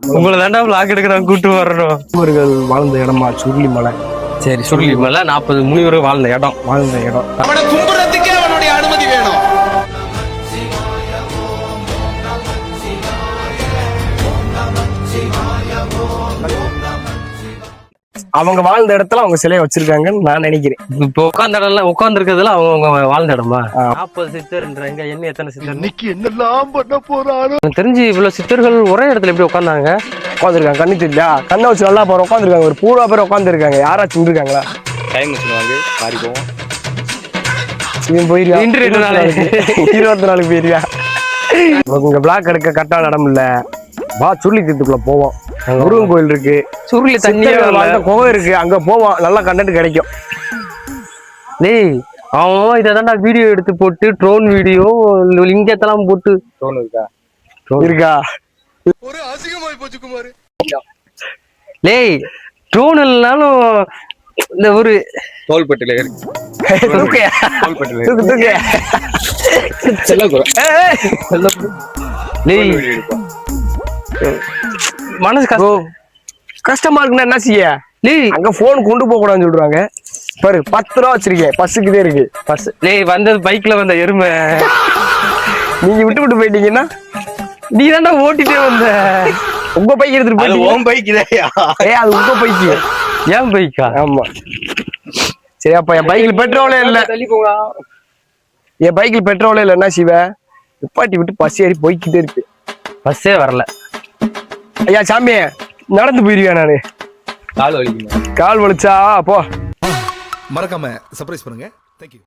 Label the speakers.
Speaker 1: உங்களை தாண்டா விளாக் எடுக்கிறாங்க கூட்டு வரணும்.
Speaker 2: முனிவர்கள் வாழ்ந்த இடமா சுருளி மலை.
Speaker 1: சரி சுருளி மலை 40 முனிவர்கள் வாழ்ந்த இடம்.
Speaker 3: அவனை கும்புறதுக்கே அவனுடைய அனுமதி வேணும்.
Speaker 2: அவங்க வாழ்ந்த இடத்துல அவங்க சிலையை வச்சிருக்காங்கன்னு நான் நினைக்கிறேன்.
Speaker 1: இப்போ உட்கார்ந்து இருக்கிறதுல அவங்க வாழ்ந்த இடமா? 40 சித்தர்ன்றாங்க. என்ன எத்தனை சித்தர்?
Speaker 3: இன்னைக்கு என்னெல்லாம் பண்ண போறாரோ.
Speaker 1: எனக்கு தெரிஞ்சு இவ்வளவு சித்தர்கள் ஒரே இடத்துல எப்படி உட்கார்ந்தாங்க?
Speaker 2: உட்காந்துருக்காங்க. கண்ணு தெரியல, கண்ணை வச்சு நல்லா போற உட்காந்துருக்காங்க. ஒரு பூரா பேர் உட்காந்துருக்காங்க. யாராச்சும் இருக்காங்களா?
Speaker 4: டைம் வச்சுருவாங்க மாறி போவோம்.
Speaker 2: இவன் போயிருவா 24 போயிருவா. உங்க பிளாக் எடுக்க கரெக்டான இடம் இல்ல. வா சுருளி தீர்த்துக்குள்ள போவோம். முருகன் கோயில் இருக்கு,
Speaker 1: சுருளி தண்ணி
Speaker 2: குகை இருக்கு, அங்க போவோம். நல்ல கண்டென்ட் கிடைக்கும்.
Speaker 1: டேய் அவன் இதாண்டா வீடியோ எடுத்து போட்டு ட்ரோன் வீடியோ லிங்கத்தெல்லாம் போட்டு
Speaker 2: இருக்கா
Speaker 3: ஒரு அசிங்கமாய் போச்சு குமார்.
Speaker 1: டேய் ட்ரோன் இல்லனாலும் இந்த ஒரு
Speaker 4: தோள்பட்டில
Speaker 1: மனசு
Speaker 2: கஷ்டமா இருக்குன்னா என்ன செய்ய? அங்க போன் கொண்டு போக கூடாதுன்னு சொல்றாங்க. பாரு 10 ரூபா வச்சிருக்கேன். பஸ்ஸுக்குதே இருக்கு. பஸ்
Speaker 1: டேய் வந்தது பைக்ல வந்த எருமை.
Speaker 2: நீங்க விட்டு போயிட்டீங்கன்னா
Speaker 1: நீ தாண்டா ஓட்டிட்டே வந்த.
Speaker 2: உங்க பைக் எடுத்துட்டு போய்
Speaker 4: உன் பைக் இதையா?
Speaker 2: அது உங்க பைக்கு.
Speaker 1: ஏன் பைக்கா?
Speaker 2: ஆமா. சரி அப்ப என் பைக்ல பெட்ரோலே இல்ல. என் பைக்ல பெட்ரோலே இல்ல. என்ன செய்வ? நிப்பாட்டி விட்டு பஸ் ஏறி போய்கிட்டே இருக்கு.
Speaker 1: பஸ்ஸே வரல.
Speaker 2: ஐயா சாமி நடந்து போயிருவேன் நானு.
Speaker 4: கால் வலிக்குமா?
Speaker 2: கால் வலிச்சா போ.
Speaker 3: மறக்காம சர்ப்ரைஸ் பண்ணுங்க. தேங்க்யூ.